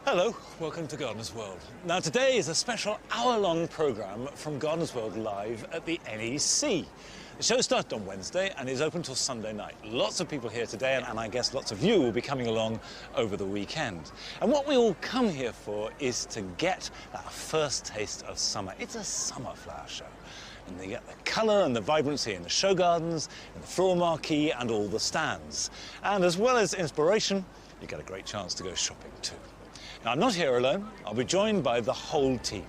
Hello, welcome to Gardener's World. Now today is a special hour-long programme from Gardener's World Live at the NEC. The show started on Wednesday and is open till Sunday night. Lots of people here today and I guess lots of you will be coming along over the weekend. And what we all come here for is to get that first taste of summer. It's a summer flower show. And they get the colour and the vibrancy in the show gardens, in the floral marquee and all the stands. And as well as inspiration, you get a great chance to go shopping too. Now, I'm not here alone. I'll be joined by the whole team.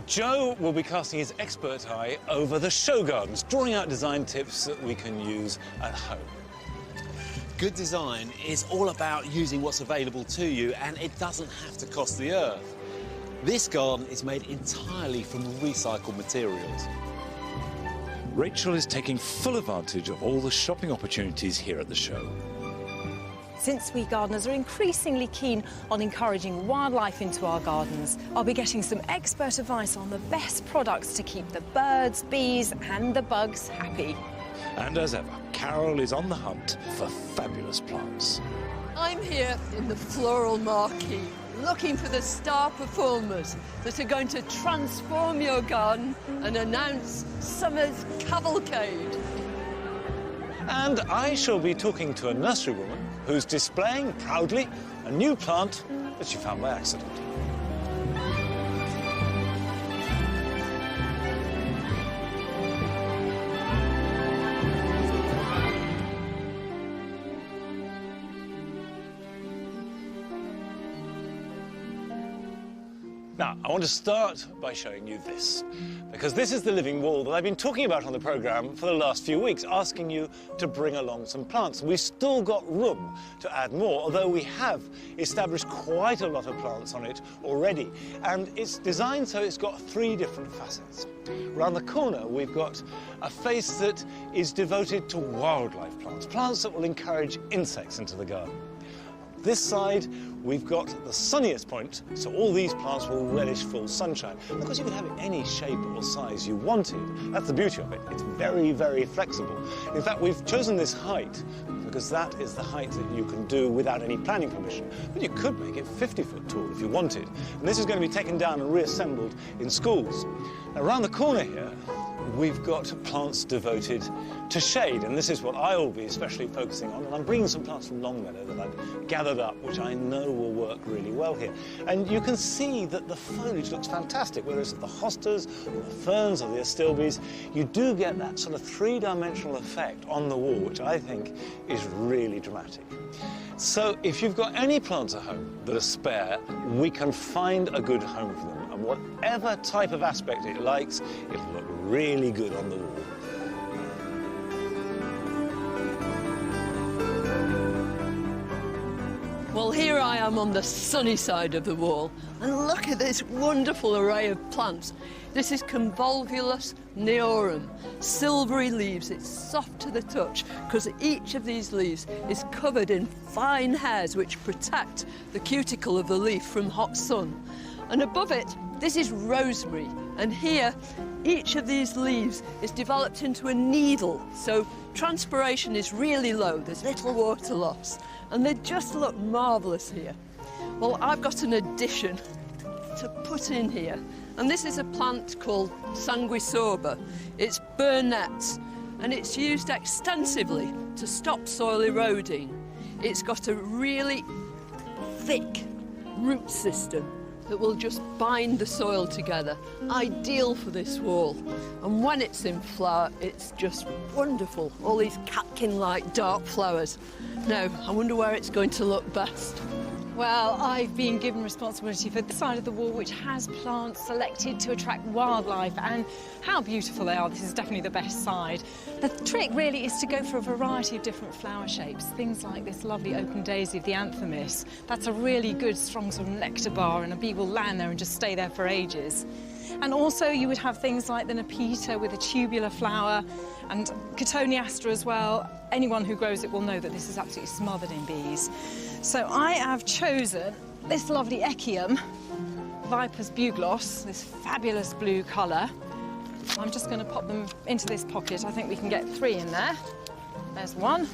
Joe will be casting his expert eye over the show gardens, drawing out design tips that we can use at home. Good design is all about using what's available to you, and it doesn't have to cost the earth. This garden is made entirely from recycled materials. Rachel is taking full advantage of all the shopping opportunities here at the show. Since we gardeners are increasingly keen on encouraging wildlife into our gardens, I'll be getting some expert advice on the best products to keep the birds, bees and the bugs happy. And as ever, Carol is on the hunt for fabulous plants. I'm here in the floral marquee, looking for the star performers that are going to transform your garden and announce summer's cavalcade. And I shall be talking to a nursery woman who's displaying proudly a new plant that she found by accident. Now, I want to start by showing you this, because this is the living wall that I've been talking about on the programme for the last few weeks, asking you to bring along some plants. We've still got room to add more, although we have established quite a lot of plants on it already. And it's designed so it's got three different facets. Around the corner, we've got a face that is devoted to wildlife plants, plants that will encourage insects into the garden. This side, we've got the sunniest point, so all these plants will relish full sunshine. Of course, you can have it any shape or size you wanted. That's the beauty of it. It's very, very flexible. In fact, we've chosen this height because that is the height that you can do without any planning permission. But you could make it 50 foot tall if you wanted. And this is going to be taken down and reassembled in schools. Now, around the corner here, we've got plants devoted to shade, and this is what I'll be especially focusing on. And I'm bringing some plants from Longmeadow that I've gathered up, which I know will work really well here. And you can see that the foliage looks fantastic, whether it's the hostas, or the ferns, or the astilbes. You do get that sort of three-dimensional effect on the wall, which I think is really dramatic. So if you've got any plants at home that are spare, we can find a good home for them. And whatever type of aspect it likes, it'll look really good on the wall. Well, here I am on the sunny side of the wall, and look at this wonderful array of plants. This is Convolvulus neorum, silvery leaves. It's soft to the touch because each of these leaves is covered in fine hairs which protect the cuticle of the leaf from hot sun. And above it, this is rosemary, and here each of these leaves is developed into a needle, so transpiration is really low, there's little water loss, and they just look marvellous here. Well, I've got an addition to put in here, and this is a plant called Sanguisorba. It's burnets, and it's used extensively to stop soil eroding. It's got a really thick root system that will just bind the soil together. Ideal for this wall. And when it's in flower, it's just wonderful. All these catkin-like dark flowers. Now, I wonder where it's going to look best. Well, I've been given responsibility for the side of the wall which has plants selected to attract wildlife, and how beautiful they are. This is definitely the best side. The trick really is to go for a variety of different flower shapes, things like this lovely open daisy of the Anthemis. That's a really good strong sort of nectar bar, and a bee will land there and just stay there for ages. And also you would have things like the Nepeta with a tubular flower, and Cotoneaster as well. Anyone who grows it will know that this is absolutely smothered in bees. So I have chosen this lovely Echium, Viper's Bugloss, this fabulous blue colour. I'm just going to pop them into this pocket. I think we can get 3 in there. There's one.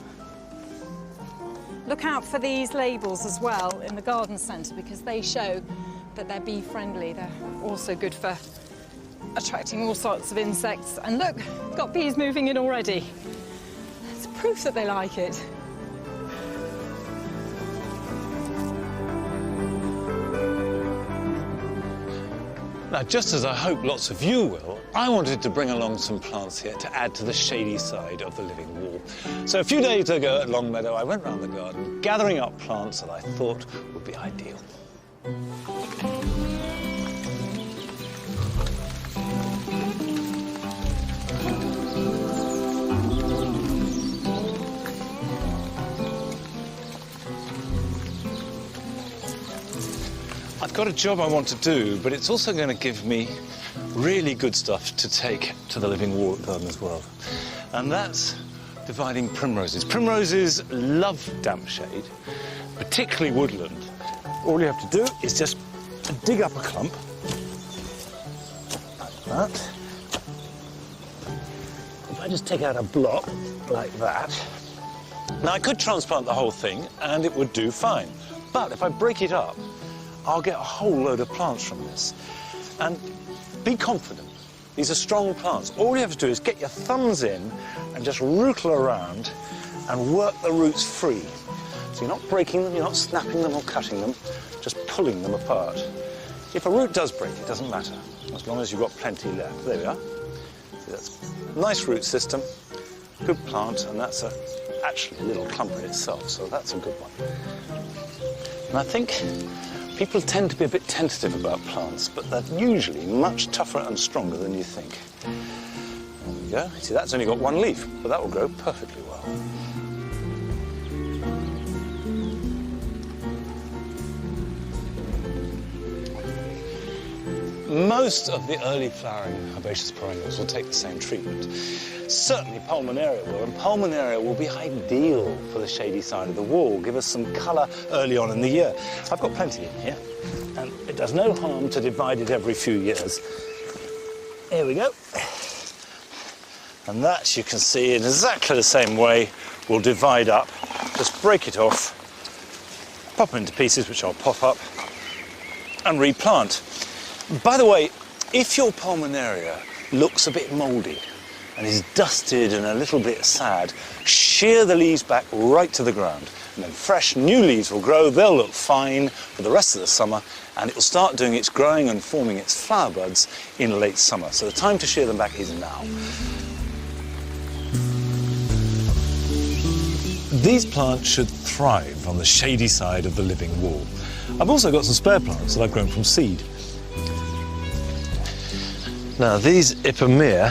Look out for these labels as well in the garden centre because they show that they're bee friendly. They're also good for attracting all sorts of insects. And look, got bees moving in already. It's proof that they like it. Now, just as I hope lots of you will, I wanted to bring along some plants here to add to the shady side of the living wall. So a few days ago at Longmeadow, I went round the garden gathering up plants that I thought would be ideal. I've got a job I want to do, but it's also going to give me really good stuff to take to the living wall at Gardener's World. And that's dividing primroses. Primroses love damp shade, particularly woodland. All you have to do is just dig up a clump, like that. If I just take out a block, like that. Now, I could transplant the whole thing, and it would do fine. But if I break it up, I'll get a whole load of plants from this. And be confident, these are strong plants. All you have to do is get your thumbs in and just rootle around and work the roots free. So you're not breaking them, you're not snapping them or cutting them, just pulling them apart. If a root does break, it doesn't matter, as long as you've got plenty left. There we are. See, that's a nice root system, good plant, and that's actually a little clump in itself, so that's a good one. And I think people tend to be a bit tentative about plants, but they're usually much tougher and stronger than you think. There we go. See, that's only got one leaf, but that will grow perfectly well. Most of the early flowering herbaceous perennials will take the same treatment. Certainly Pulmonaria will, and Pulmonaria will be ideal for the shady side of the wall, give us some colour early on in the year. I've got plenty in here, and it does no harm to divide it every few years. Here we go. And that, you can see, in exactly the same way, will divide up. Just break it off, pop it into pieces, which I'll pop up, and replant. By the way, if your Pulmonaria looks a bit mouldy and is dusted and a little bit sad, shear the leaves back right to the ground, and then fresh new leaves will grow. They'll look fine for the rest of the summer, and it will start doing its growing and forming its flower buds in late summer. So the time to shear them back is now. These plants should thrive on the shady side of the living wall. I've also got some spare plants that I've grown from seed. Now, these Ipomoea,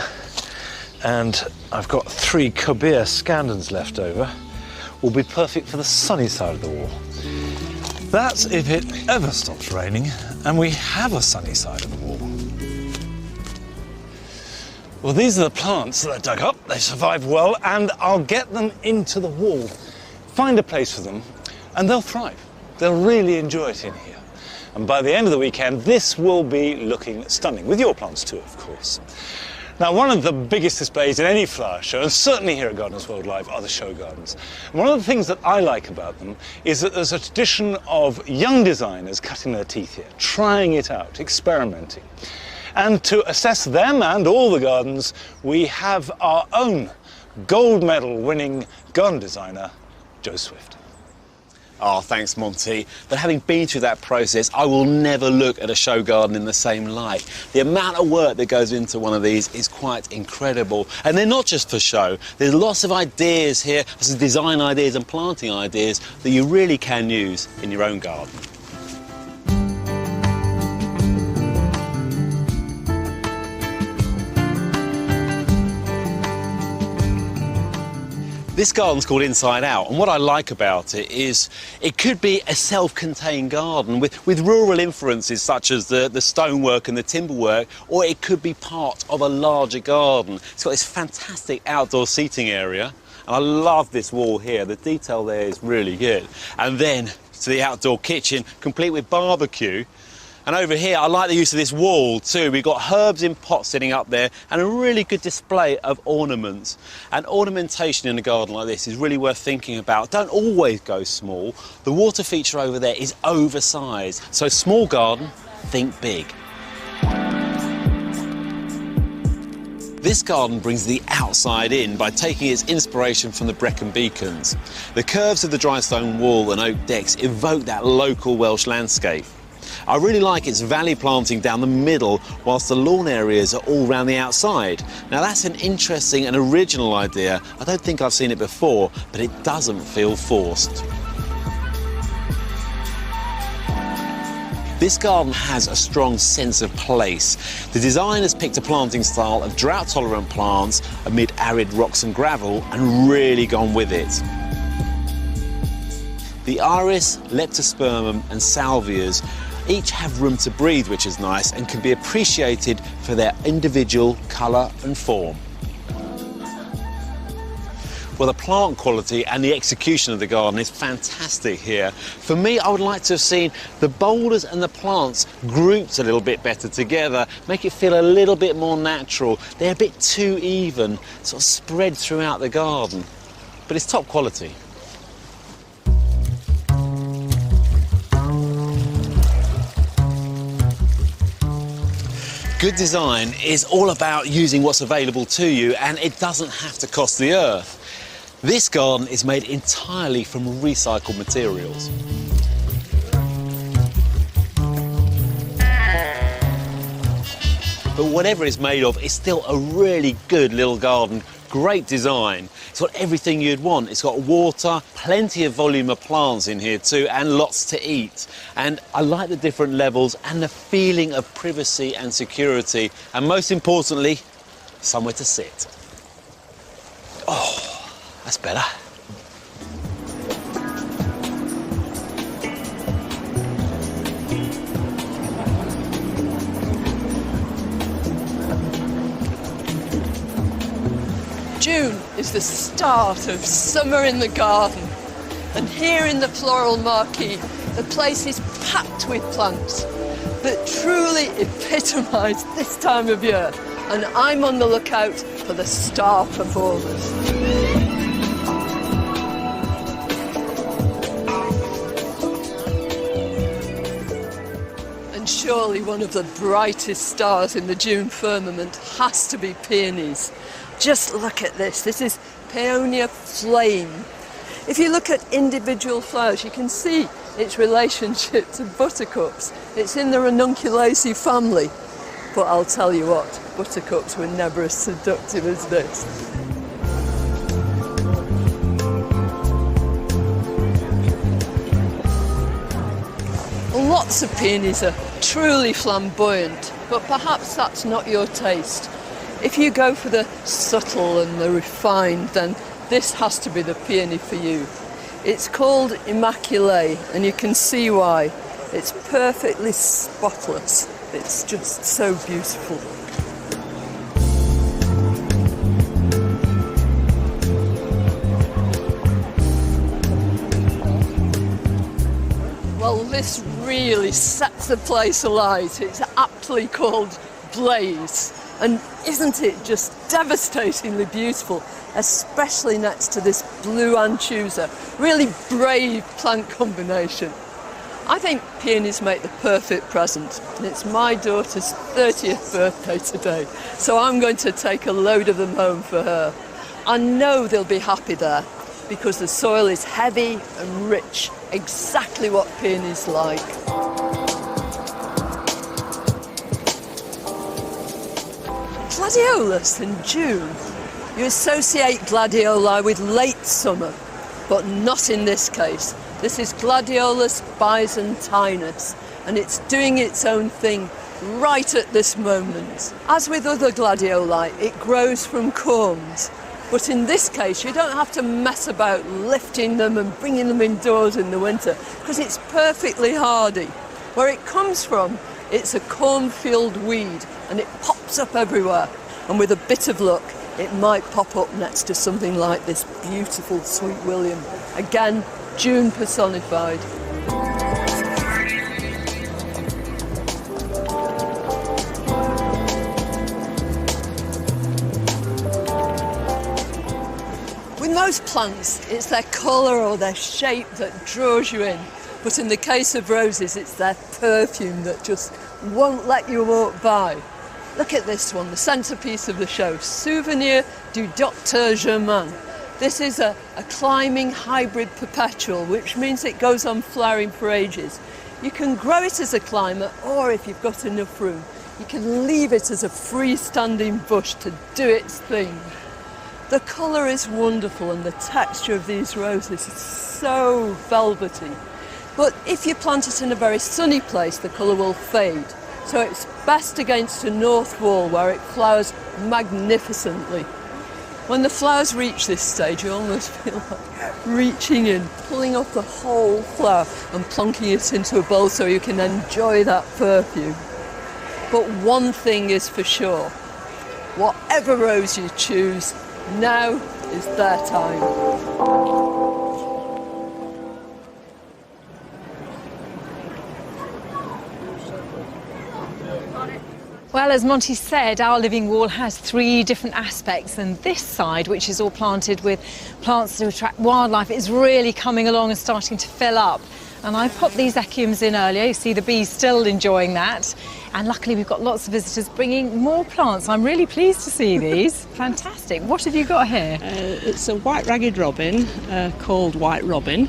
and I've got 3 Cobea scandens left over, will be perfect for the sunny side of the wall. That's if it ever stops raining and we have a sunny side of the wall. Well, these are the plants that I dug up. They survived well, and I'll get them into the wall, find a place for them, and they'll thrive. They'll really enjoy it in here. And by the end of the weekend, this will be looking stunning, with your plants too, of course. Now, one of the biggest displays in any flower show, and certainly here at Gardeners World Live, are the show gardens. And one of the things that I like about them is that there's a tradition of young designers cutting their teeth here, trying it out, experimenting. And to assess them and all the gardens, we have our own gold medal winning garden designer, Joe Swift. Oh, thanks, Monty. But having been through that process, I will never look at a show garden in the same light. The amount of work that goes into one of these is quite incredible. And they're not just for show. There's lots of ideas here, some design ideas and planting ideas that you really can use in your own garden. This garden's called Inside Out, and what I like about it is it could be a self-contained garden with rural influences such as the stonework and the timber work, or it could be part of a larger garden. It's got this fantastic outdoor seating area, and I love this wall here. The detail there is really good. And then to the outdoor kitchen, complete with barbecue. And over here, I like the use of this wall too. We've got herbs in pots sitting up there and a really good display of ornaments. And ornamentation in a garden like this is really worth thinking about. Don't always go small. The water feature over there is oversized. So small garden, think big. This garden brings the outside in by taking its inspiration from the Brecon Beacons. The curves of the dry stone wall and oak decks evoke that local Welsh landscape. I really like its valley planting down the middle, whilst the lawn areas are all round the outside. Now that's an interesting and original idea. I don't think I've seen it before, but it doesn't feel forced. This garden has a strong sense of place. The design has picked a planting style of drought-tolerant plants amid arid rocks and gravel and really gone with it. The iris, leptospermum and salvias each have room to breathe, which is nice, and can be appreciated for their individual colour and form. Well, the plant quality and the execution of the garden is fantastic here. For me, I would like to have seen the boulders and the plants grouped a little bit better together, make it feel a little bit more natural. They're a bit too even, sort of spread throughout the garden. But it's top quality. Good design is all about using what's available to you, and it doesn't have to cost the earth. This garden is made entirely from recycled materials. But whatever it's made of, it's still a really good little garden. Great design. It's got everything you'd want. It's got water, plenty of volume of plants in here too, and lots to eat. And I like the different levels and the feeling of privacy and security. And most importantly, somewhere to sit. Oh, that's better. June is the start of summer in the garden, and here in the floral marquee the place is packed with plants that truly epitomise this time of year, and I'm on the lookout for the star performers. And surely one of the brightest stars in the June firmament has to be peonies. Just look at this. This is Paeonia flame. If you look at individual flowers, you can see its relationship to buttercups. It's in the Ranunculaceae family. But I'll tell you what, buttercups were never as seductive as this. Lots of peonies are truly flamboyant, but perhaps that's not your taste. If you go for the subtle and the refined, then this has to be the peony for you. It's called Immaculée, and you can see why. It's perfectly spotless. It's just so beautiful. Well, this really sets the place alight. It's aptly called Blaze. And isn't it just devastatingly beautiful, especially next to this blue anchusa? Really brave plant combination. I think peonies make the perfect present, and it's my daughter's 30th birthday today, so I'm going to take a load of them home for her. I know they'll be happy there, because the soil is heavy and rich, exactly what peonies like. Gladiolus in June. You associate gladioli with late summer, but not in this case. This is Gladiolus byzantinus, and it's doing its own thing right at this moment. As with other gladioli, it grows from corms, but in this case you don't have to mess about lifting them and bringing them indoors in the winter, because it's perfectly hardy. Where it comes from, it's a cornfield weed, and it pops up everywhere, and with a bit of luck it might pop up next to something like this beautiful Sweet William. Again, June personified. most plants, it's their colour or their shape that draws you in. But in the case of roses, it's their perfume that just won't let you walk by. Look at this one, the centrepiece of the show, Souvenir du Docteur Germain. This is a climbing hybrid perpetual, which means it goes on flowering for ages. You can grow it as a climber, or if you've got enough room, you can leave it as a freestanding bush to do its thing. The colour is wonderful and the texture of these roses is so velvety. But if you plant it in a very sunny place, the colour will fade. So it's best against a north wall where it flowers magnificently. When the flowers reach this stage, you almost feel like reaching in, pulling off the whole flower and plonking it into a bowl so you can enjoy that perfume. But one thing is for sure, whatever rose you choose, now is their time. Well, as Monty said, our living wall has 3 different aspects, and this side, which is all planted with plants to attract wildlife, is really coming along and starting to fill up. And I popped these echiums in earlier. You see the bees still enjoying that. And luckily we've got lots of visitors bringing more plants. I'm really pleased to see these. Fantastic. What have you got here? It's a white ragged robin called White Robin.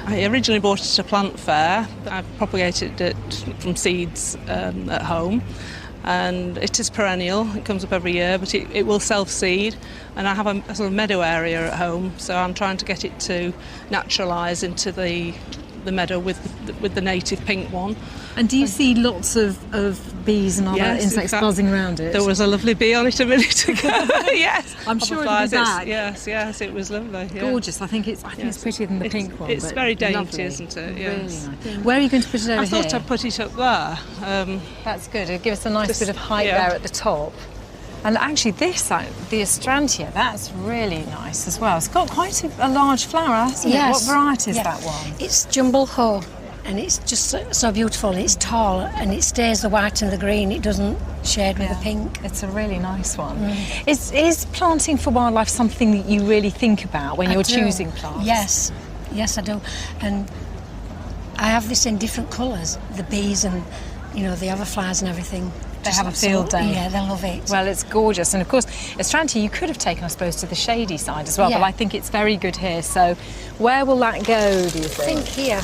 I originally bought it at a plant fair. I propagated it from seeds at home. And it is perennial, it comes up every year, but it will self-seed. And I have a sort of meadow area at home, so I'm trying to get it to naturalise into the meadow with the native pink one. And do you see lots of bees and other insects buzzing around it? There was a lovely bee on it a minute ago. Yes, I'm sure it'll be back. Yes, it was lovely. Yeah. Gorgeous. I think it's prettier than the pink one. It's very dainty, lovely. isn't it? Yes. Really nice. Where are you going to put it over I here? thought I'd put it up there. That's good. It'll give us a nice bit of height there at the top. And actually this, the Astrantia, that's really nice as well. It's got quite a large flower, hasn't it? What variety is that one? It's Jumble Ho, and it's just so beautiful. It's tall and it stays the white and the green. It doesn't shade with the pink. It's a really nice one. Is planting for wildlife something that you really think about when you're choosing plants? Yes I do. And I have this in different colours, the bees and, the other flowers and everything. They have a field day. Yeah, they love it. Well, it's gorgeous. And of course, Astrantia, you could have taken, I suppose, to the shady side as well, but I think it's very good here. So where will that go, do you think? I think here.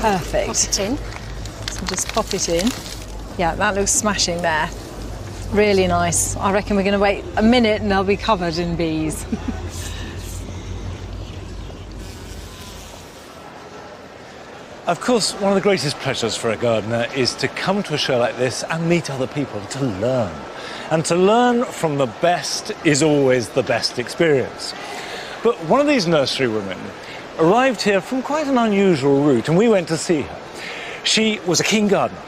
Perfect. Pop it in. So just pop it in. Yeah, that looks smashing there. Really nice. I reckon we're going to wait a minute and they'll be covered in bees. Of course, one of the greatest pleasures for a gardener is to come to a show like this and meet other people, to learn. And to learn from the best is always the best experience. But one of these nursery women arrived here from quite an unusual route, and we went to see her. She was a keen gardener,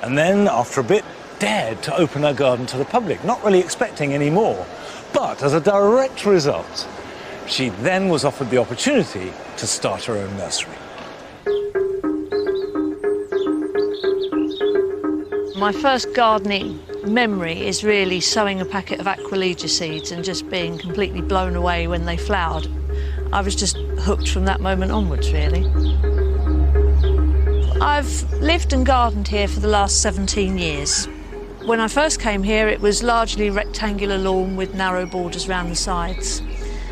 and then, after a bit, dared to open her garden to the public, not really expecting any more. But as a direct result, she then was offered the opportunity to start her own nursery. My first gardening memory is really sowing a packet of Aquilegia seeds and just being completely blown away when they flowered. I was just hooked from that moment onwards, really. I've lived and gardened here for the last 17 years. When I first came here, it was largely rectangular lawn with narrow borders around the sides.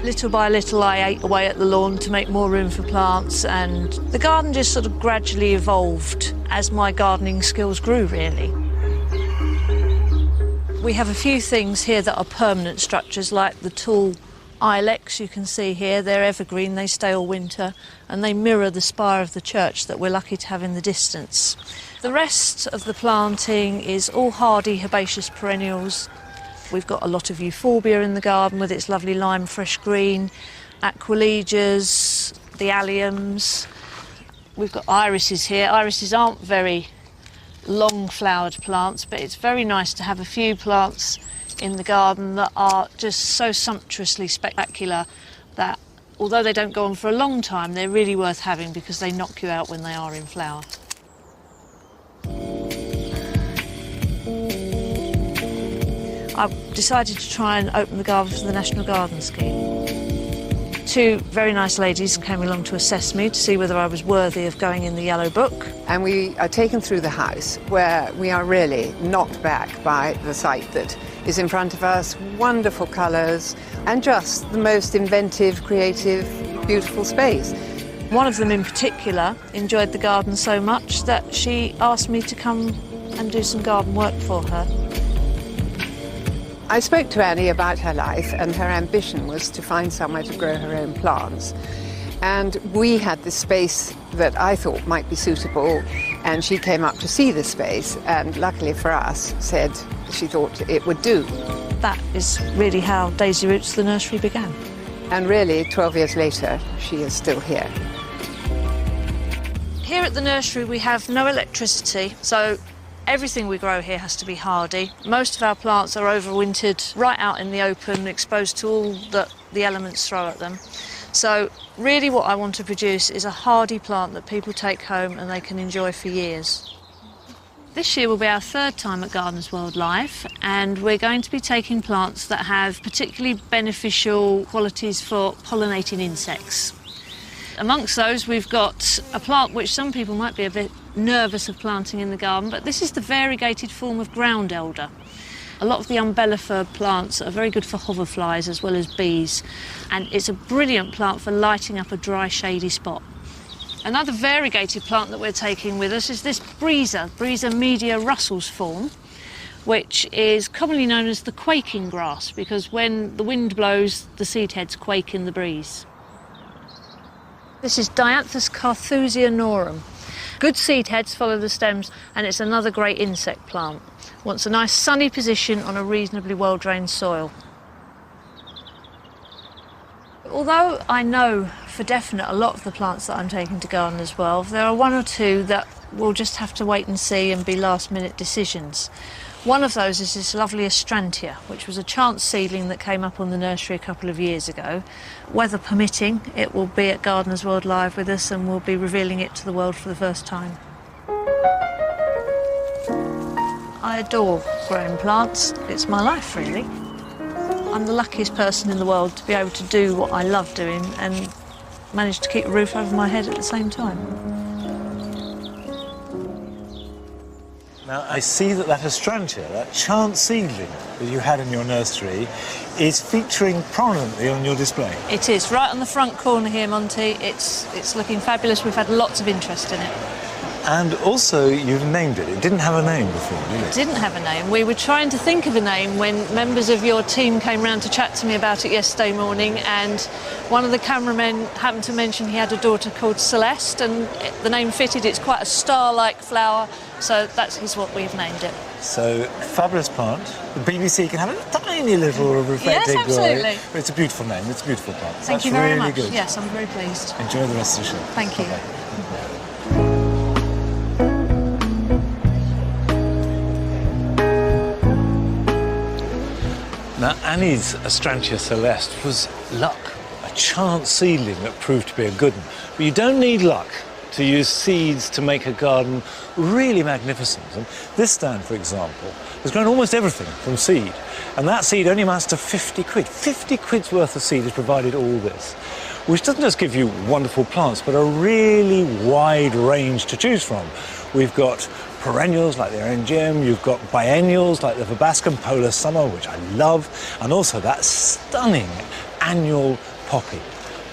Little by little, I ate away at the lawn to make more room for plants, and the garden just sort of gradually evolved as my gardening skills grew, really. We have a few things here that are permanent structures, like the tall ilex you can see here. They're evergreen, they stay all winter, and they mirror the spire of the church that we're lucky to have in the distance. The rest of the planting is all hardy herbaceous perennials. We've got a lot of euphorbia in the garden with its lovely lime fresh green, Aquilegias, the alliums. We've got irises here. Irises aren't very long flowered plants, but it's very nice to have a few plants in the garden that are just so sumptuously spectacular that although they don't go on for a long time, they're really worth having because they knock you out when they are in flower. I've decided to try and open the garden for the National Garden Scheme. 2 very nice ladies came along to assess me to see whether I was worthy of going in the Yellow Book. And we are taken through the house, where we are really knocked back by the sight that is in front of us. Wonderful colours and just the most inventive, creative, beautiful space. One of them in particular enjoyed the garden so much that she asked me to come and do some garden work for her. I spoke to Annie about her life, and her ambition was to find somewhere to grow her own plants. And we had this space that I thought might be suitable, and she came up to see the space, and luckily for us said she thought it would do. That is really how Daisy Roots the nursery began. And really, 12 years later, she is still here. Here at the nursery we have no electricity, so everything we grow here has to be hardy. Most of our plants are overwintered right out in the open, exposed to all that the elements throw at them. So really what I want to produce is a hardy plant that people take home and they can enjoy for years. This year will be our 3rd time at Gardeners World Live, and we're going to be taking plants that have particularly beneficial qualities for pollinating insects. Amongst those we've got a plant which some people might be a bit nervous of planting in the garden, but this is the variegated form of ground elder. A lot of the umbellifer plants are very good for hoverflies as well as bees, and it's a brilliant plant for lighting up a dry, shady spot. Another variegated plant that we're taking with us is this Brisa media Russell's form, which is commonly known as the quaking grass, because when the wind blows, the seed heads quake in the breeze. This is Dianthus carthusianorum. Good seed heads follow the stems, and it's another great insect plant. Wants a nice sunny position on a reasonably well-drained soil. Although I know for definite a lot of the plants that I'm taking to Gardeners World, there are 1 or 2 that we'll just have to wait and see and be last-minute decisions. One of those is this lovely Astrantia, which was a chance seedling that came up on the nursery a couple of years ago. Weather permitting, it will be at Gardeners World Live with us, and we'll be revealing it to the world for the first time. I adore growing plants. It's my life, really. I'm the luckiest person in the world to be able to do what I love doing and manage to keep a roof over my head at the same time. Now, I see that Astrantia, that chance seedling that you had in your nursery, is featuring prominently on your display. It is, right on the front corner here, Monty. It's looking fabulous. We've had lots of interest in it. And also, you've named it. It didn't have a name before, did it? It didn't have a name. We were trying to think of a name when members of your team came round to chat to me about it yesterday morning, and one of the cameramen happened to mention he had a daughter called Celeste, and the name fitted. It's quite a star-like flower, so that is what we've named it. So, fabulous plant. The BBC can have a tiny little reflected Yes, absolutely. glory. But it's a beautiful name. It's a beautiful plant. Thank you very really much. Good. Yes, I'm very pleased. Enjoy the rest of the show. Thank you. Bye-bye. Now, Annie's Astrantia Celeste was luck, a chance seedling that proved to be a good one. But you don't need luck to use seeds to make a garden really magnificent. And this stand, for example, has grown almost everything from seed. And that seed only amounts to 50 quid. 50 quid's worth of seed has provided all this, which doesn't just give you wonderful plants, but a really wide range to choose from. We've got perennials like the Eryngium, you've got biennials like the Verbascum Polar Summer, which I love, and also that stunning annual poppy.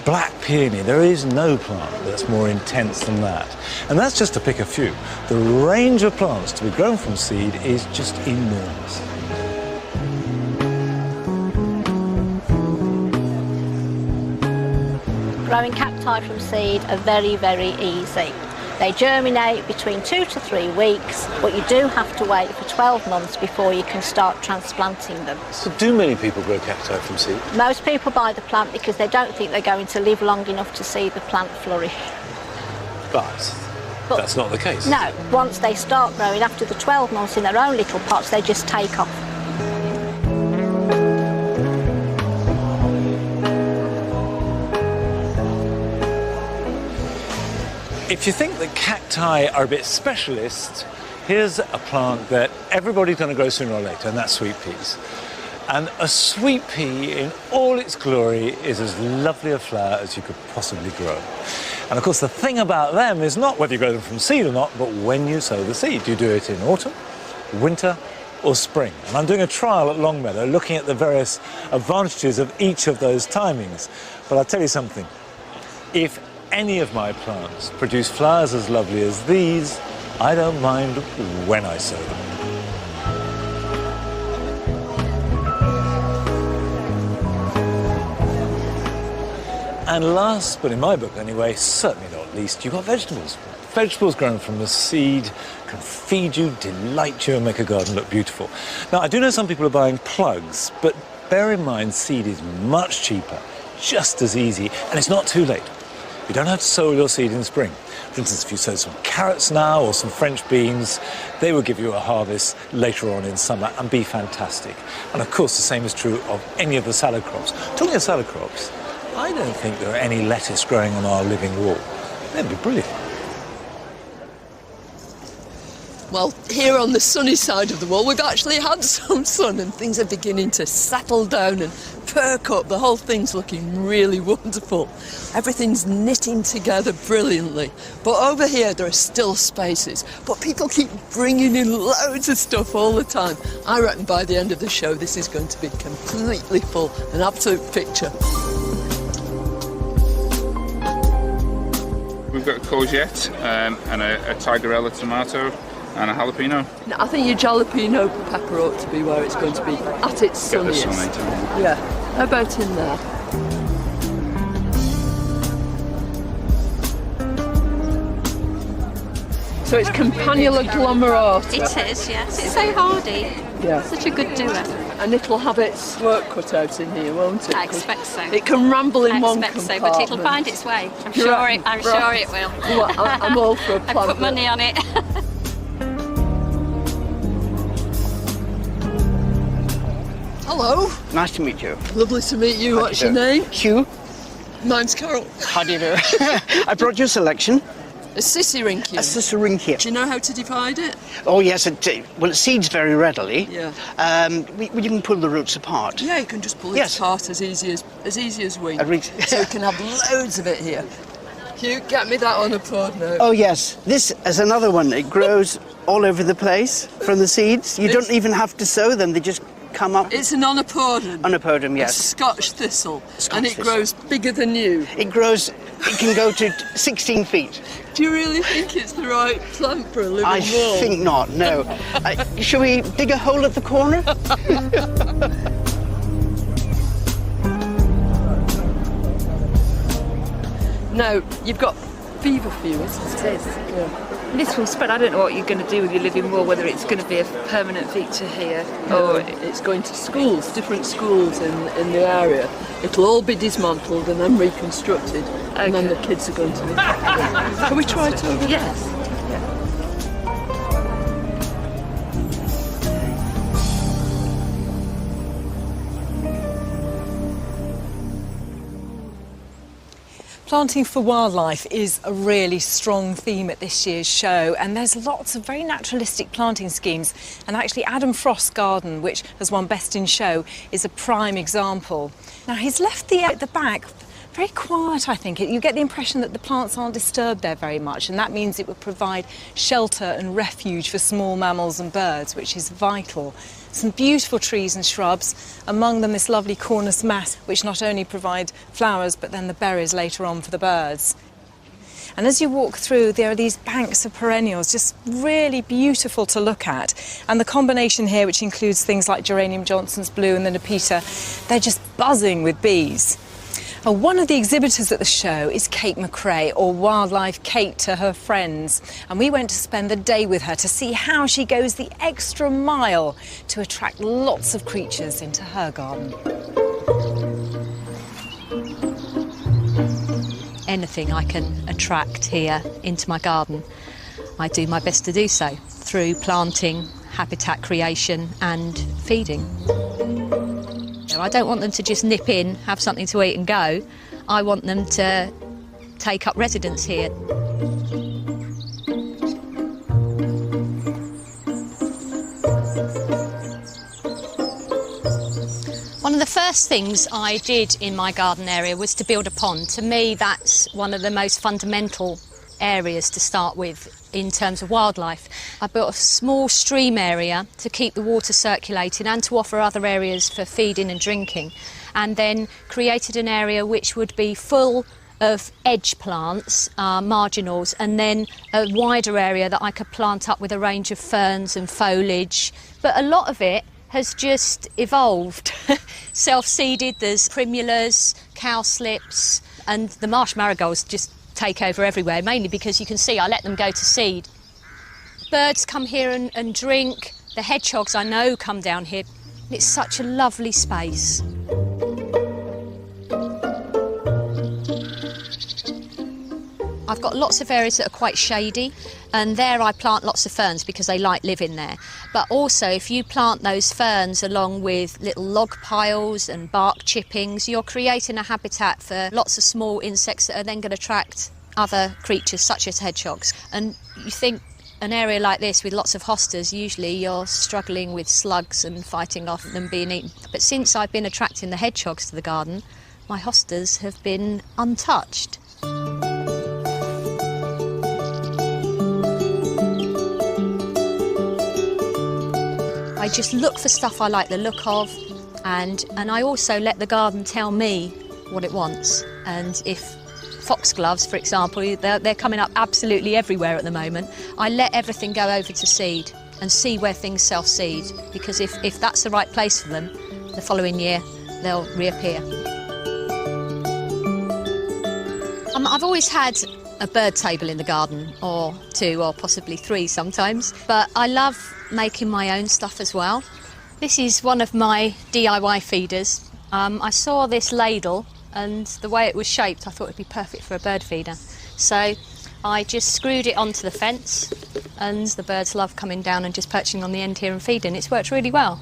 Black peony, there is no plant that's more intense than that. And that's just to pick a few. The range of plants to be grown from seed is just enormous. Growing cacti from seed are very, very easy. They germinate between 2 to 3 weeks, but you do have to wait for 12 months before you can start transplanting them. So do many people grow cacti from seed? Most people buy the plant because they don't think they're going to live long enough to see the plant flourish. But that's not the case. No, once they start growing, after the 12 months in their own little pots, they just take off. If you think that cacti are a bit specialist, here's a plant that everybody's going to grow sooner or later, and that's sweet peas. And a sweet pea in all its glory is as lovely a flower as you could possibly grow. And of course the thing about them is not whether you grow them from seed or not, but when you sow the seed. Do you do it in autumn, winter or spring? And I'm doing a trial at Longmeadow looking at the various advantages of each of those timings. But I'll tell you something, if any of my plants produce flowers as lovely as these, I don't mind when I sow them. And last, but in my book anyway, certainly not least, you've got vegetables. Vegetables grown from the seed can feed you, delight you, and make a garden look beautiful. Now, I do know some people are buying plugs, but bear in mind seed is much cheaper, just as easy, and it's not too late. You don't have to sow your seed in spring. For instance, if you sow some carrots now or some French beans, they will give you a harvest later on in summer and be fantastic. And of course, the same is true of any of the salad crops. Talking of salad crops, I don't think there are any lettuce growing on our living wall. That'd be brilliant. Well, here on the sunny side of the wall, we've actually had some sun and things are beginning to settle down and perk up. The whole thing's looking really wonderful. Everything's knitting together brilliantly. But over here, there are still spaces. But people keep bringing in loads of stuff all the time. I reckon by the end of the show, this is going to be completely full, an absolute picture. We've got a courgette and a tigerella tomato and a jalapeno. Now, I think your jalapeno pepper ought to be where it's going to be, at its sunniest. Get the sunny time. Yeah, how about in there? So it's Campanula glomerata. It is, yes. It's so hardy. Yeah. Such a good doer. And it'll have its work cut out in here, won't it? I expect so. It can ramble in one I expect compartment. so, but it'll find its way. I'm You're sure right. I'm sure it will. Well, I'm all for a plan. I put money on it. Hello. Nice to meet you. Lovely to meet you. What's your name? Hugh. Mine's Carol. How do you do? I brought you a selection. A Sisyrinchium. A Sisyrinchium. Do you know how to divide it? Oh yes, well it seeds very readily. Yeah. We can pull the roots apart. Yeah, you can just pull it apart as easy as we. So you can have loads of it here. Hugh, get me that on a pod now. Oh yes, this is another one. It grows all over the place from the seeds. You don't even have to sow them, they just come up. It's an onopodon. Onopodon, yes. A Scotch thistle. Scotch thistle. Grows bigger than you. It can go to 16 feet. Do you really think it's the right plant for a living wall? I think not, no. Shall we dig a hole at the corner? Now, you've got feverfew, isn't it? It is. Yeah. This will spread. I don't know what you're going to do with your living wall, whether it's going to be a permanent feature here or it's going to schools, different schools in the area. It'll all be dismantled and then reconstructed, and then the kids are going to live. Can we try it over? Yes. Planting for wildlife is a really strong theme at this year's show, and there's lots of very naturalistic planting schemes, and actually Adam Frost's garden, which has won Best in Show, is a prime example. Now he's left the back very quiet, I think. You get the impression that the plants aren't disturbed there very much, and that means it would provide shelter and refuge for small mammals and birds, which is vital. Some beautiful trees and shrubs, among them this lovely Cornus mass, which not only provide flowers but then the berries later on for the birds. And as you walk through, there are these banks of perennials, just really beautiful to look at. And the combination here, which includes things like Geranium Johnson's Blue and the Nepeta, they're just buzzing with bees. And one of the exhibitors at the show is Kate McRae, or Wildlife Kate to her friends. And we went to spend the day with her to see how she goes the extra mile to attract lots of creatures into her garden. Anything I can attract here into my garden, I do my best to do so through planting, habitat creation and feeding. I don't want them to just nip in, have something to eat and go. I want them to take up residence here. first things I did in my garden area was to build a pond. To me, that's one of the most fundamental areas to start with in terms of wildlife. I built a small stream area to keep the water circulating and to offer other areas for feeding and drinking, and then created an area which would be full of edge plants, marginals, and then a wider area that I could plant up with a range of ferns and foliage. But a lot of it has just evolved. Self-seeded, there's primulas, cowslips, and the marsh marigolds just take over everywhere, mainly because you can see I let them go to seed. Birds come here and drink. The hedgehogs I know come down here. It's such a lovely space. I've got lots of areas that are quite shady, and there I plant lots of ferns because they like living there. But also, if you plant those ferns along with little log piles and bark chippings, you're creating a habitat for lots of small insects that are then going to attract other creatures such as hedgehogs. And you think an area like this with lots of hostas, usually you're struggling with slugs and fighting off them being eaten. But since I've been attracting the hedgehogs to the garden, my hostas have been untouched. I just look for stuff I like the look of, and I also let the garden tell me what it wants. And if foxgloves, for example, they're coming up absolutely everywhere at the moment, I let everything go over to seed and see where things self-seed, because if that's the right place for them, the following year they'll reappear. I've always had a bird table in the garden, or 2 or possibly 3 sometimes, but I love making my own stuff as well. This is one of my DIY feeders. I saw this ladle, and the way it was shaped I thought it'd be perfect for a bird feeder. So I just screwed it onto the fence, and the birds love coming down and just perching on the end here and feeding. It's worked really well.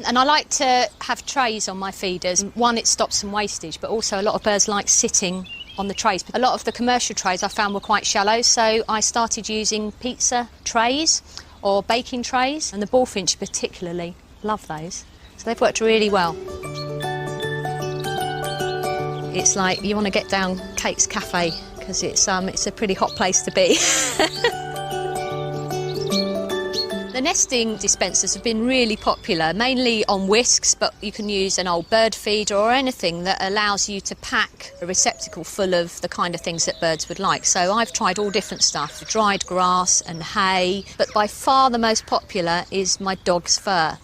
And I like to have trays on my feeders. One, it stops some wastage, but also a lot of birds like sitting on the trays. A lot of the commercial trays I found were quite shallow, so I started using pizza trays or baking trays, and the bullfinch particularly love those. So they've worked really well. It's like you want to get down Kate's Cafe because it's a pretty hot place to be. The nesting dispensers have been really popular, mainly on whisks, but you can use an old bird feeder or anything that allows you to pack a receptacle full of the kind of things that birds would like. So I've tried all different stuff, dried grass and hay, but by far the most popular is my dog's fur.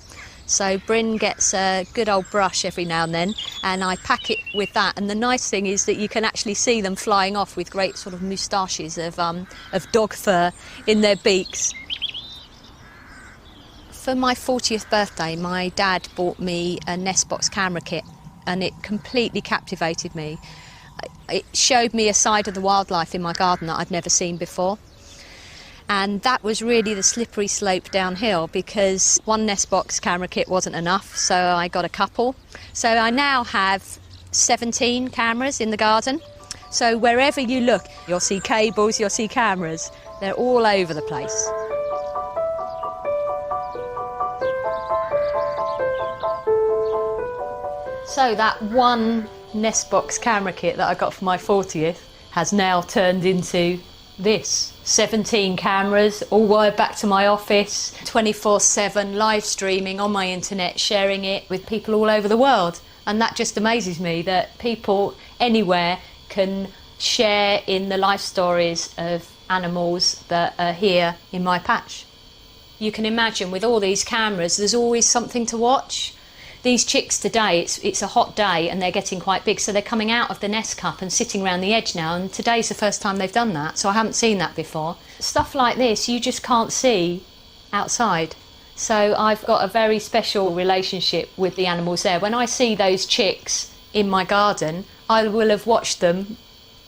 So Bryn gets a good old brush every now and then, and I pack it with that. And the nice thing is that you can actually see them flying off with great sort of moustaches of dog fur in their beaks. For my 40th birthday, my dad bought me a Nestbox camera kit, and it completely captivated me. It showed me a side of the wildlife in my garden that I'd never seen before. And that was really the slippery slope downhill, because one Nestbox camera kit wasn't enough, so I got a couple. So I now have 17 cameras in the garden. So wherever you look, you'll see cables, you'll see cameras. They're all over the place. So that one Nestbox camera kit that I got for my 40th has now turned into this. 17 cameras, all wired back to my office, 24/7 live streaming on my internet, sharing it with people all over the world. And that just amazes me that people anywhere can share in the life stories of animals that are here in my patch. You can imagine with all these cameras, there's always something to watch. These chicks today, it's a hot day and they're getting quite big, so they're coming out of the nest cup and sitting around the edge now, and today's the first time they've done that, so I haven't seen that before. Stuff like this you just can't see outside. So I've got a very special relationship with the animals there. When I see those chicks in my garden, I will have watched them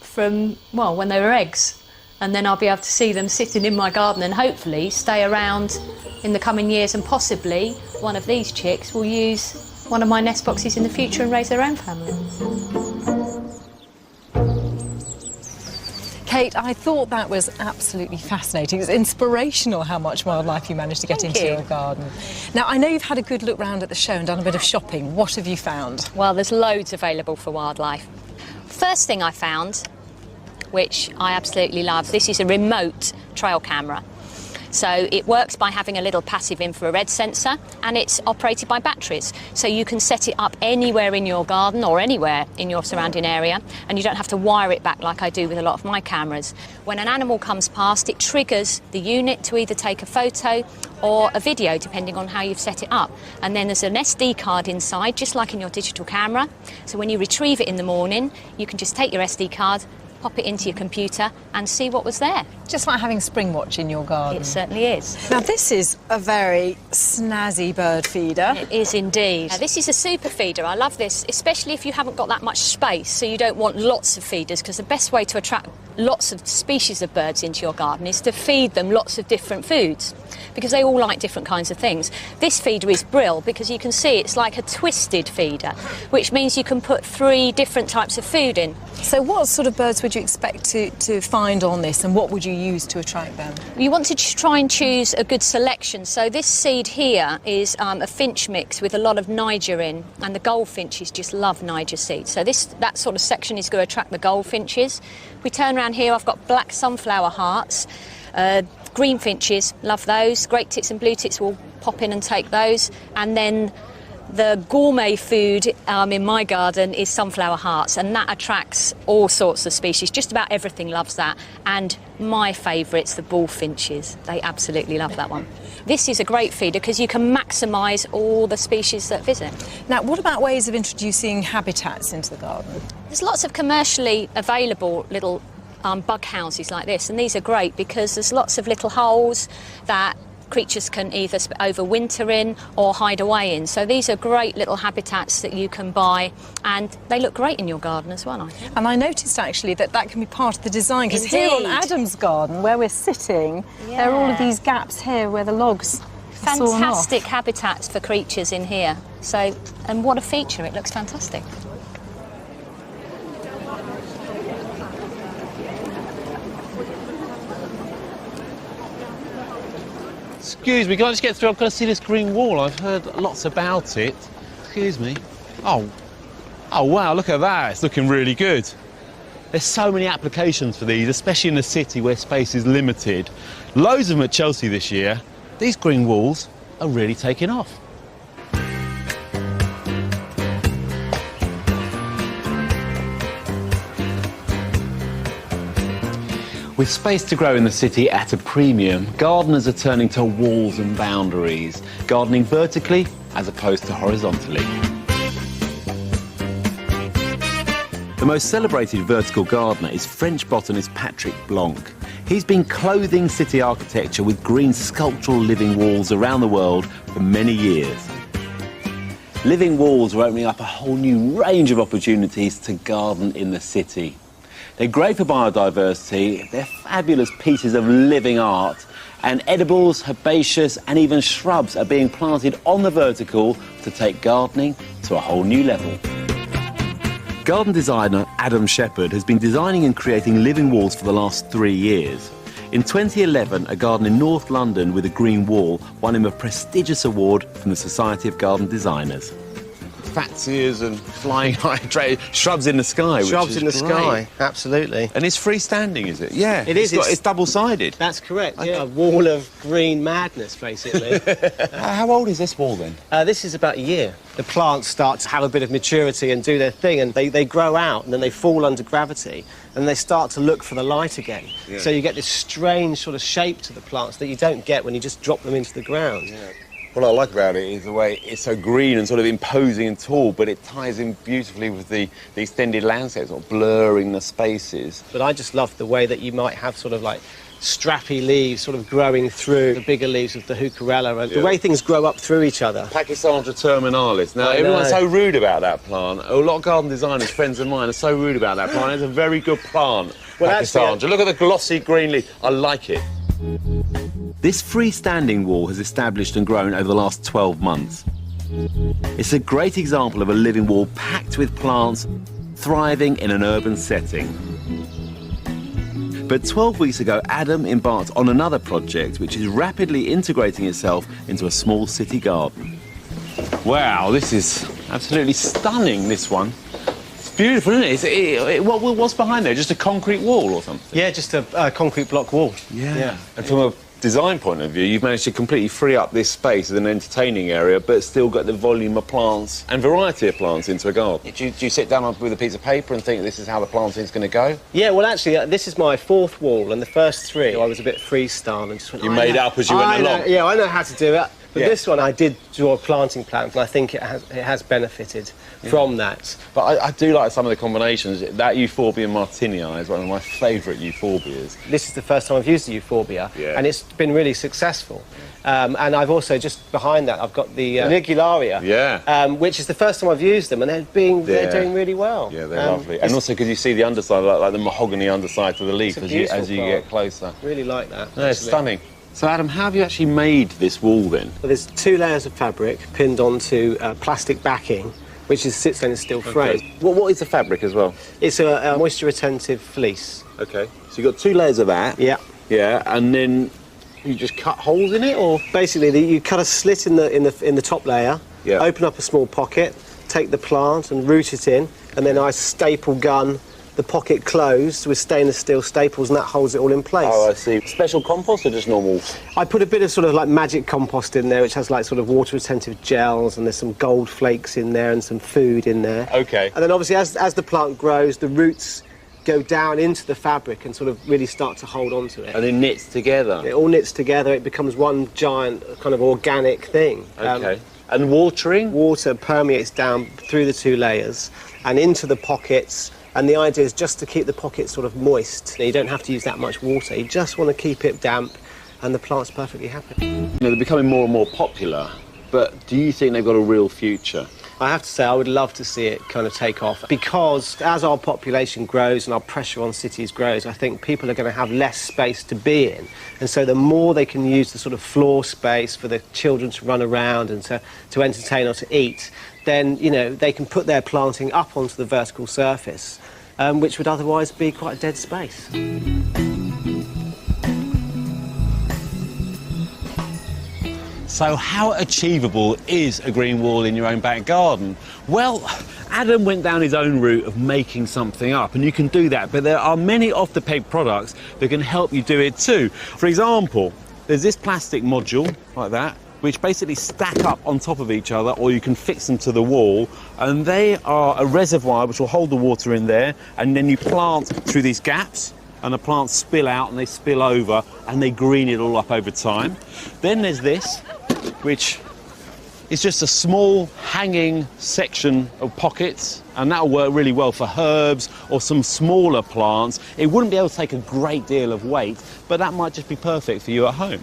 from, well, when they were eggs. And then I'll be able to see them sitting in my garden and hopefully stay around in the coming years, and possibly one of these chicks will use one of my nest boxes in the future and raise their own family. Kate, I thought that was absolutely fascinating. It's inspirational how much wildlife you managed to get into your garden. Now, I know you've had a good look round at the show and done a bit of shopping. What have you found? Well, there's loads available for wildlife. First thing I found, which I absolutely love, this is a remote trail camera. So it works by having a little passive infrared sensor, and it's operated by batteries. So you can set it up anywhere in your garden or anywhere in your surrounding area, and you don't have to wire it back like I do with a lot of my cameras. When an animal comes past, it triggers the unit to either take a photo or a video, depending on how you've set it up. And then there's an SD card inside, just like in your digital camera. So when you retrieve it in the morning, you can just take your SD card, pop it into your computer and see what was there. Just like having Springwatch in your garden. It certainly is. Now, this is a very snazzy bird feeder. It is indeed. This is a super feeder. I love this, especially if you haven't got that much space, so you don't want lots of feeders, because the best way to attract lots of species of birds into your garden is to feed them lots of different foods, because they all like different kinds of things. This feeder is brilliant because you can see it's like a twisted feeder, which means you can put 3 different types of food in. So what sort of birds would you expect to find on this, and what would you use to attract them? You want to try and choose a good selection. So this seed here is a finch mix with a lot of Niger in, and the goldfinches just love Niger seeds. So that sort of section is going to attract the goldfinches. We turn around here, I've got black sunflower hearts, green finches, love those. Great tits and blue tits will pop in and take those. And then the gourmet food in my garden is sunflower hearts, and that attracts all sorts of species. Just about everything loves that. And my favourite's the bullfinches. They absolutely love that one. This is a great feeder because you can maximise all the species that visit. Now, what about ways of introducing habitats into the garden? There's lots of commercially available little bug houses like this, and these are great because there's lots of little holes that creatures can either overwinter in or hide away in. So these are great little habitats that you can buy, and they look great in your garden as well, I think. And I noticed actually that can be part of the design, because here on Adam's garden, where we're sitting, there are all of these gaps here where the logs are sawn off. Fantastic habitats for creatures in here. So, and what a feature, it looks fantastic. Excuse me, can I just get through? I've got to see this green wall. I've heard lots about it. Excuse me. Oh wow, look at that. It's looking really good. There's so many applications for these, especially in the city where space is limited. Loads of them at Chelsea this year. These green walls are really taking off. With space to grow in the city at a premium, gardeners are turning to walls and boundaries, gardening vertically as opposed to horizontally. The most celebrated vertical gardener is French botanist Patrick Blanc. He's been clothing city architecture with green sculptural living walls around the world for many years. Living walls are opening up a whole new range of opportunities to garden in the city. They're great for biodiversity, they're fabulous pieces of living art, and edibles, herbaceous and even shrubs are being planted on the vertical to take gardening to a whole new level. Garden designer Adam Shepherd has been designing and creating living walls for the last 3 years. In 2011, a garden in North London with a green wall won him a prestigious award from the Society of Garden Designers. Fatsias and flying shrubs in the sky. Shrubs in the sky, absolutely. And it's freestanding, is it? Yeah, it is. It's double-sided. That's correct. Yeah, a wall of green madness, basically. How old is this wall then? This is about a year. The plants start to have a bit of maturity and do their thing, and they grow out, and then they fall under gravity, and they start to look for the light again. Yeah. So you get this strange sort of shape to the plants that you don't get when you just drop them into the ground. Yeah. What I like about it is the way it's so green and sort of imposing and tall, but it ties in beautifully with the extended landscapes, sort of blurring the spaces. But I just love the way that you might have sort of like strappy leaves sort of growing through the bigger leaves of the heucherella, and the way things grow up through each other. Pachysandra terminalis. Now, everyone's so rude about that plant. A lot of garden designers, friends of mine, are so rude about that plant. It's a very good plant, Pachysandra. Look at the glossy green leaf. I like it. This freestanding wall has established and grown over the last 12 months. It's a great example of a living wall packed with plants, thriving in an urban setting. But 12 weeks ago, Adam embarked on another project which is rapidly integrating itself into a small city garden. Wow, this is absolutely stunning, this one. It's beautiful, isn't it? What's behind there? Just a concrete wall or something? Yeah, just a concrete block wall. Yeah. And from a design point of view, you've managed to completely free up this space as an entertaining area, but still got the volume of plants and variety of plants into a garden. Do you sit down with a piece of paper and think this is how the planting's going to go? Yeah, well, actually, this is my fourth wall, and the first three, I was a bit freestyle and just went... You made up as you went along? Yeah, I know how to do it. But this one, I did draw a planting plan, and I think it has benefited from that. But I do like some of the combinations. That Euphorbia martinii is one of my favourite euphorbias. This is the first time I've used the Euphorbia, and it's been really successful. And I've also, just behind that, I've got the Ligularia, which is the first time I've used them, and they're doing really well. Yeah, they're lovely. And also because you see the underside, like the mahogany underside to the leaf as you get closer. Really like that. No, it's stunning. So, Adam, how have you actually made this wall, then? Well, there's 2 layers of fabric pinned onto plastic backing, which is sits in a steel frame. Okay. What is the fabric as well? It's a moisture-retentive fleece. OK. So you've got 2 layers of that? Yeah. Yeah, and then you just cut holes in it, or...? Basically, you cut a slit in the top layer, open up a small pocket, take the plant and root it in, and then I staple gun the pocket closed with stainless steel staples, and that holds it all in place. Oh, I see. Special compost or just normal? I put a bit of sort of like magic compost in there, which has like sort of water retentive gels, and there's some gold flakes in there and some food in there. OK. And then obviously as the plant grows, the roots go down into the fabric and sort of really start to hold on to it. And it knits together? It all knits together. It becomes one giant kind of organic thing. OK. And watering? Water permeates down through the 2 layers and into the pockets. And the idea is just to keep the pockets sort of moist. You don't have to use that much water. You just want to keep it damp, and the plant's perfectly happy. You know, they're becoming more and more popular, but do you think they've got a real future? I have to say, I would love to see it kind of take off, because as our population grows and our pressure on cities grows, I think people are going to have less space to be in. And so the more they can use the sort of floor space for the children to run around and to entertain or to eat, then, you know, they can put their planting up onto the vertical surface, which would otherwise be quite a dead space. So how achievable is a green wall in your own back garden? Well, Adam went down his own route of making something up, and you can do that, but there are many off-the-peg products that can help you do it too. For example, there's this plastic module, like that, which basically stack up on top of each other, or you can fix them to the wall, and they are a reservoir which will hold the water in there, and then you plant through these gaps, and the plants spill out and they spill over, and they green it all up over time. Then there's this, which is just a small hanging section of pockets, and that'll work really well for herbs or some smaller plants. It wouldn't be able to take a great deal of weight, but that might just be perfect for you at home.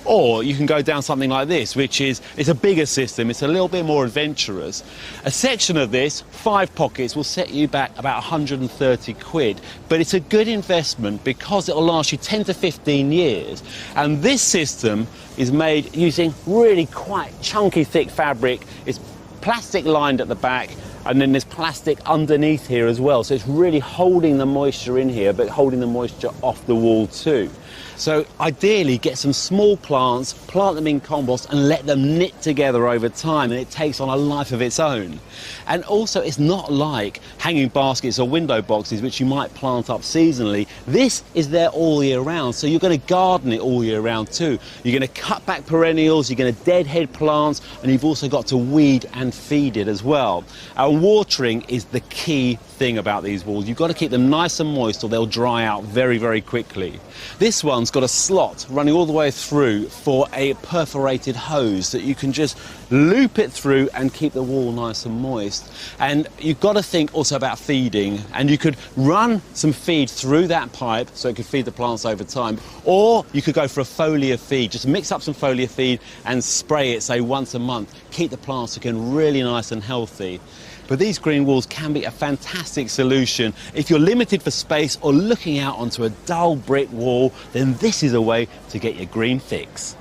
Or you can go down something like this, which is, it's a bigger system, it's a little bit more adventurous. A section of this, 5 pockets, will set you back about 130 quid, but it's a good investment because it'll last you 10 to 15 years. And this system is made using really quite chunky, thick fabric. It's plastic lined at the back, and then there's plastic underneath here as well, so it's really holding the moisture in here, but holding the moisture off the wall too. So ideally get some small plants, plant them in compost and let them knit together over time, and it takes on a life of its own. And also it's not like hanging baskets or window boxes which you might plant up seasonally. This is there all year round, so you're going to garden it all year round too. You're going to cut back perennials, you're going to deadhead plants, and you've also got to weed and feed it as well. And watering is the key thing about these walls. You've got to keep them nice and moist or they'll dry out very, very quickly. This one's got a slot running all the way through for a perforated hose that you can just loop it through and keep the wall nice and moist. And you've got to think also about feeding, and you could run some feed through that pipe so it could feed the plants over time, or you could go for a foliar feed. Just mix up some foliar feed and spray it, say, once a month. Keep the plants looking really nice and healthy. But these green walls can be a fantastic solution. If you're limited for space or looking out onto a dull brick wall, then this is a way to get your green fix.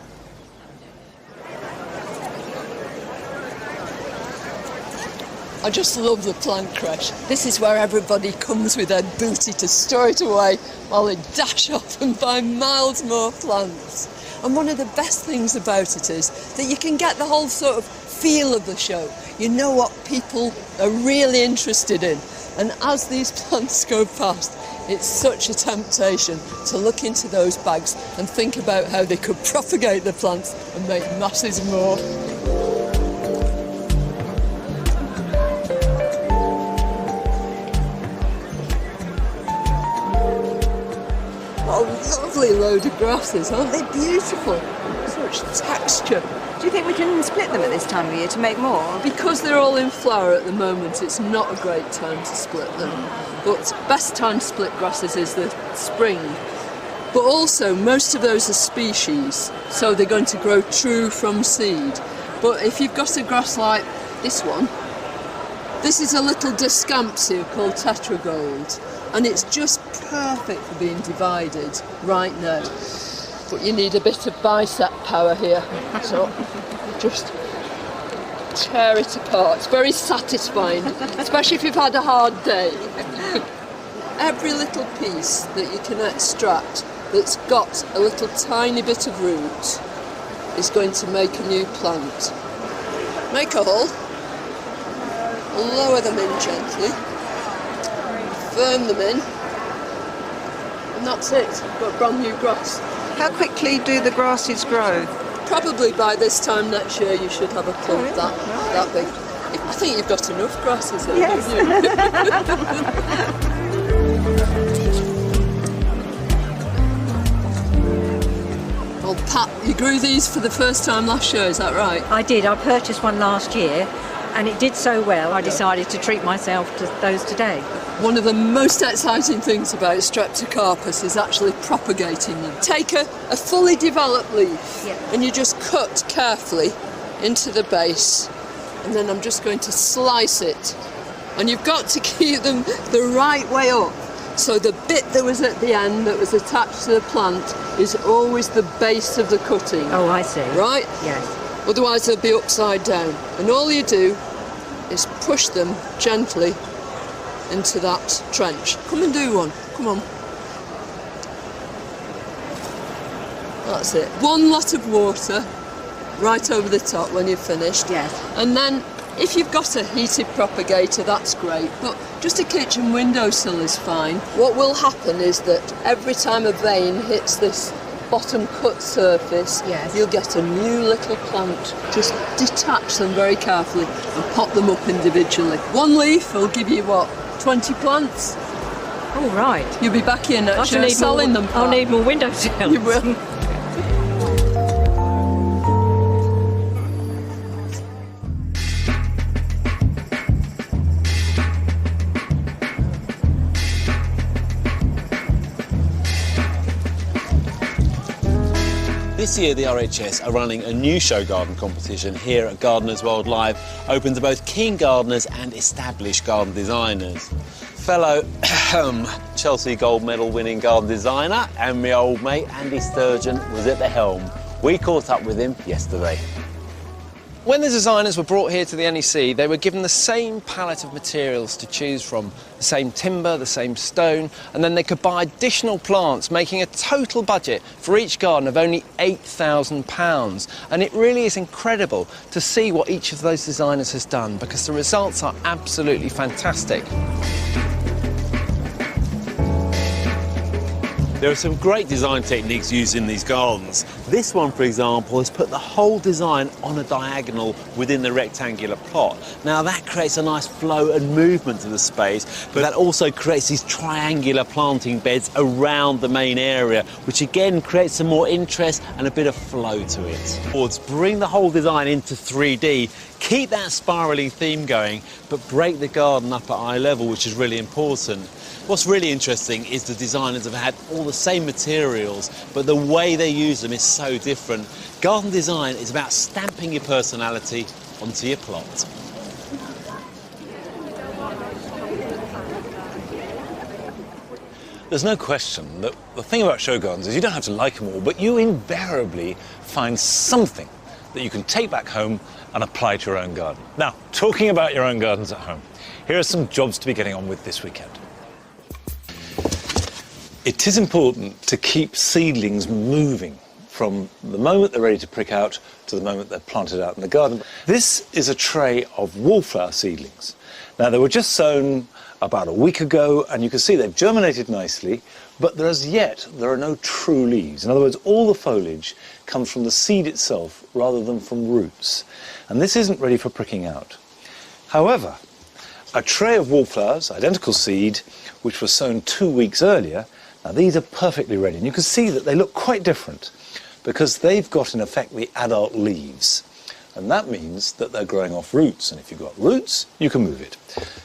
I just love the plant creche. This is where everybody comes with their booty to store it away while they dash off and buy miles more plants. And one of the best things about it is that you can get the whole sort of feel of the show. You know what people are really interested in. And as these plants go past, it's such a temptation to look into those bags and think about how they could propagate the plants and make masses more. What a lovely load of grasses, aren't they beautiful? Such texture. Do you think we can split them at this time of year to make more? Because they're all in flower at the moment, it's not a great time to split them. But best time to split grasses is the spring. But also, most of those are species, so they're going to grow true from seed. But if you've got a grass like this one, this is a little Descampsia called Tetragold, and it's just perfect for being divided right now. But you need a bit of bicep power here, so just tear it apart. It's very satisfying, especially if you've had a hard day. Every little piece that you can extract that's got a little tiny bit of root is going to make a new plant. Make a hole, lower them in gently, firm them in, and that's it. You've got brand new grass. How quickly do the grasses grow? Probably by this time next year you should have a clump that big. I think you've got enough grasses here, haven't you? Well, Pat, you grew these for the first time last year, is that right? I did. I purchased one last year and it did so well I decided to treat myself to those today. One of the most exciting things about Streptocarpus is actually propagating them. Take a fully developed leaf and you just cut carefully into the base, and then I'm just going to slice it. And you've got to keep them the right way up. So the bit that was at the end that was attached to the plant is always the base of the cutting. Oh, I see. Right? Yes. Otherwise they'll be upside down. And all you do is push them gently into that trench. Come and do one. Come on. That's it. One lot of water right over the top when you've finished. Yes. And then if you've got a heated propagator, that's great, but just a kitchen windowsill is fine. What will happen is that every time a vein hits this bottom cut surface, you'll get a new little plant. Just detach them very carefully and pop them up individually. One leaf will give you, what, 20 plants? Oh, right. You'll be back here next year selling them. I'll need more windowsills. You will. This year the RHS are running a new show garden competition here at Gardeners World Live, open to both keen gardeners and established garden designers. Fellow Chelsea gold medal winning garden designer and my old mate Andy Sturgeon was at the helm. We caught up with him yesterday. When the designers were brought here to the NEC, they were given the same palette of materials to choose from, the same timber, the same stone, and then they could buy additional plants, making a total budget for each garden of only £8,000. And it really is incredible to see what each of those designers has done, because the results are absolutely fantastic. There are some great design techniques used in these gardens. This one, for example, has put the whole design on a diagonal within the rectangular plot. Now that creates a nice flow and movement to the space, but that also creates these triangular planting beds around the main area, which again creates some more interest and a bit of flow to it. Bring the whole design into 3D, keep that spiralling theme going, but break the garden up at eye level, which is really important. What's really interesting is the designers have had all the same materials, but the way they use them is so different. Garden design is about stamping your personality onto your plot. There's no question that the thing about show gardens is you don't have to like them all, but you invariably find something that you can take back home and apply to your own garden. Now, talking about your own gardens at home, here are some jobs to be getting on with this weekend. It is important to keep seedlings moving from the moment they're ready to prick out to the moment they're planted out in the garden. This is a tray of wallflower seedlings. Now, they were just sown about a week ago, and you can see they've germinated nicely, but there are no true leaves. In other words, all the foliage comes from the seed itself rather than from roots. And this isn't ready for pricking out. However, a tray of wallflowers, identical seed, which was sown 2 weeks earlier, now these are perfectly ready. And you can see that they look quite different because they've got, in effect, the adult leaves. And that means that they're growing off roots. And if you've got roots, you can move it.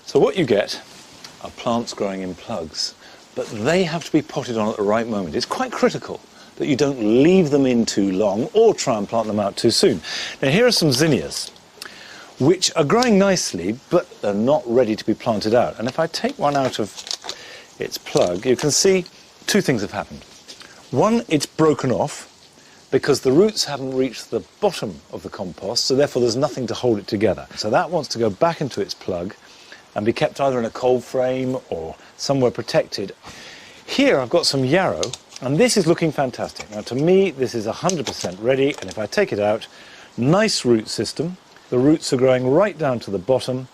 So what you get are plants growing in plugs. But they have to be potted on at the right moment. It's quite critical that you don't leave them in too long or try and plant them out too soon. Now, here are some zinnias, which are growing nicely, but they're not ready to be planted out. And if I take one out of its plug, you can see two things have happened. One, it's broken off because the roots haven't reached the bottom of the compost, so therefore there's nothing to hold it together. So that wants to go back into its plug and be kept either in a cold frame or somewhere protected. Here I've got some yarrow, and this is looking fantastic. Now, to me, this is 100% ready, and if I take it out, nice root system. The roots are growing right down to the bottom.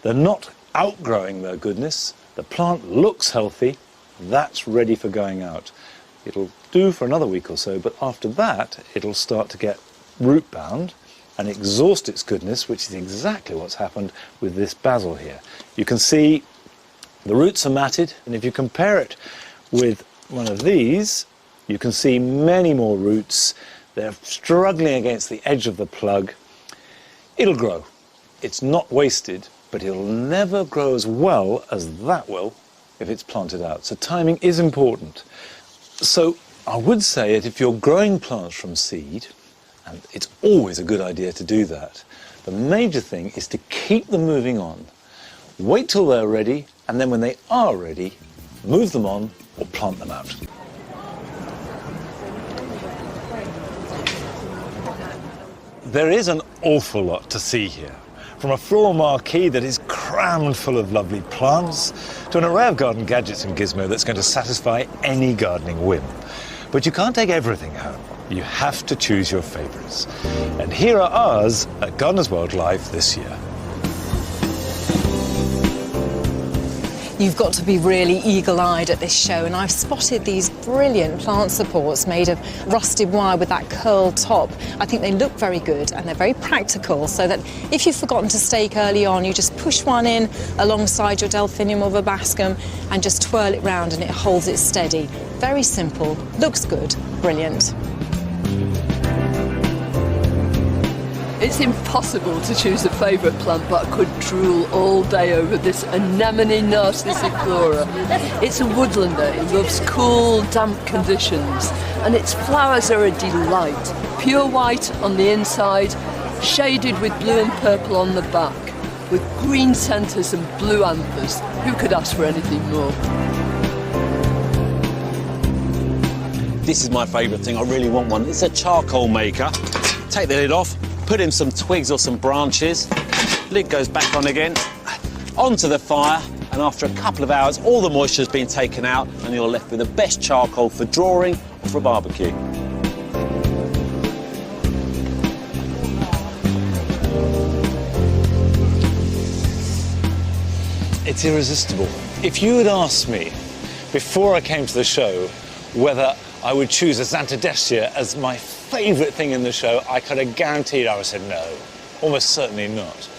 They're not outgrowing their goodness. The plant looks healthy. That's ready for going out. It'll do for another week or so, but after that, it'll start to get root bound and exhaust its goodness, which is exactly what's happened with this basil here. You can see the roots are matted, and if you compare it with one of these, you can see many more roots. They're struggling against the edge of the plug. It'll grow. It's not wasted, but it'll never grow as well as that will if it's planted out. So timing is important. So I would say that if you're growing plants from seed, and it's always a good idea to do that, the major thing is to keep them moving on. Wait till they're ready, and then when they are ready, move them on or plant them out. There is an awful lot to see here. From a floor marquee that is crammed full of lovely plants, to an array of garden gadgets and gizmo that's going to satisfy any gardening whim. But you can't take everything home. You have to choose your favourites. And here are ours at Gardeners World Live this year. You've got to be really eagle-eyed at this show, and I've spotted these brilliant plant supports made of rusted wire with that curled top. I think they look very good and they're very practical, so that if you've forgotten to stake early on, you just push one in alongside your Delphinium or Verbascum and just twirl it round and it holds it steady. Very simple, looks good, brilliant. It's impossible to choose a favourite plant, but I could drool all day over this Anemone narcissiflora. It's a woodlander. It loves cool, damp conditions, and its flowers are a delight. Pure white on the inside, shaded with blue and purple on the back, with green centres and blue anthers. Who could ask for anything more? This is my favourite thing. I really want one. It's a charcoal maker. Take the lid off. Put in some twigs or some branches, lid goes back on again, onto the fire, and after a couple of hours all the moisture's been taken out and you're left with the best charcoal for drawing or for a barbecue. It's irresistible. If you had asked me before I came to the show whether I would choose a Xanthodeschia as my favourite thing in the show, I could have guaranteed I would have said no. Almost certainly not.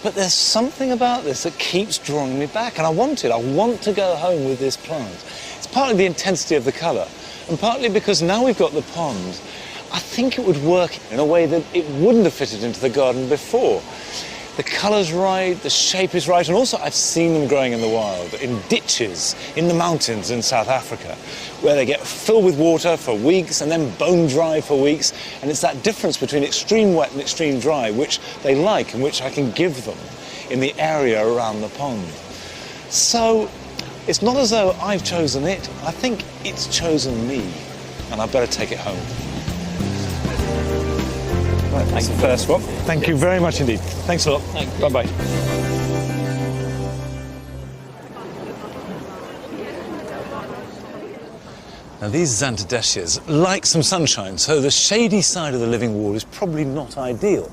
But there's something about this that keeps drawing me back, and I want to go home with this plant. It's partly the intensity of the colour, and partly because now we've got the pond, I think it would work in a way that it wouldn't have fitted into the garden before. The colour's right, the shape is right, and also I've seen them growing in the wild, in ditches, in the mountains in South Africa, where they get filled with water for weeks and then bone dry for weeks, and it's that difference between extreme wet and extreme dry which they like and which I can give them in the area around the pond. So it's not as though I've chosen it, I think it's chosen me, and I better take it home. Right, that's the first one. Thank you very much indeed. Thanks a lot. Bye-bye. Now these Xanthodechias like some sunshine, so the shady side of the living wall is probably not ideal.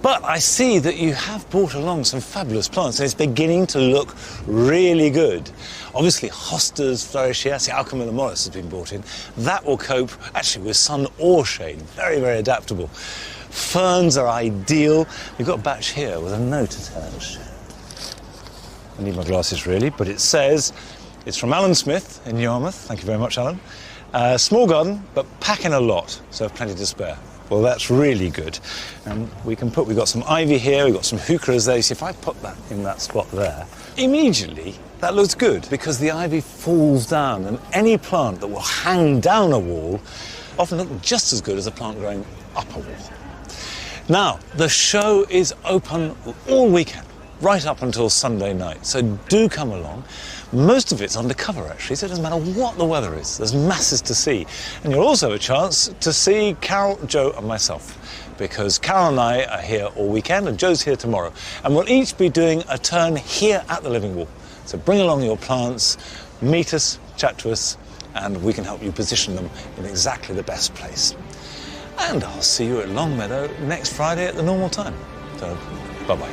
But I see that you have brought along some fabulous plants and it's beginning to look really good. Obviously, hostas, Floresiaceae, Alchemilla mollis has been brought in. That will cope, actually, with sun or shade. Very, very adaptable. Ferns are ideal. We've got a batch here with a note attached. I need my glasses, really, but it says it's from Alan Smith in Yarmouth. Thank you very much, Alan. Small garden, but packing a lot, so plenty to spare. Well, that's really good. And we've got some ivy here, we've got some heucheras there. See, if I put that in that spot there, immediately that looks good because the ivy falls down and any plant that will hang down a wall often look just as good as a plant growing up a wall. Now, the show is open all weekend, right up until Sunday night, so do come along. Most of it's undercover, actually, so it doesn't matter what the weather is. There's masses to see. And you'll also have a chance to see Carol, Joe and myself, because Carol and I are here all weekend and Joe's here tomorrow. And we'll each be doing a turn here at the Living Wall. So bring along your plants, meet us, chat to us, and we can help you position them in exactly the best place. And I'll see you at Longmeadow next Friday at the normal time. So, bye-bye.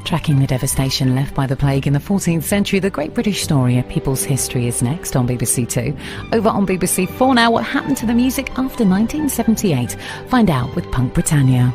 Tracking the devastation left by the plague in the 14th century, the Great British Story, A People's History is next on BBC Two. Over on BBC 4 now, what happened to the music after 1978? Find out with Punk Britannia.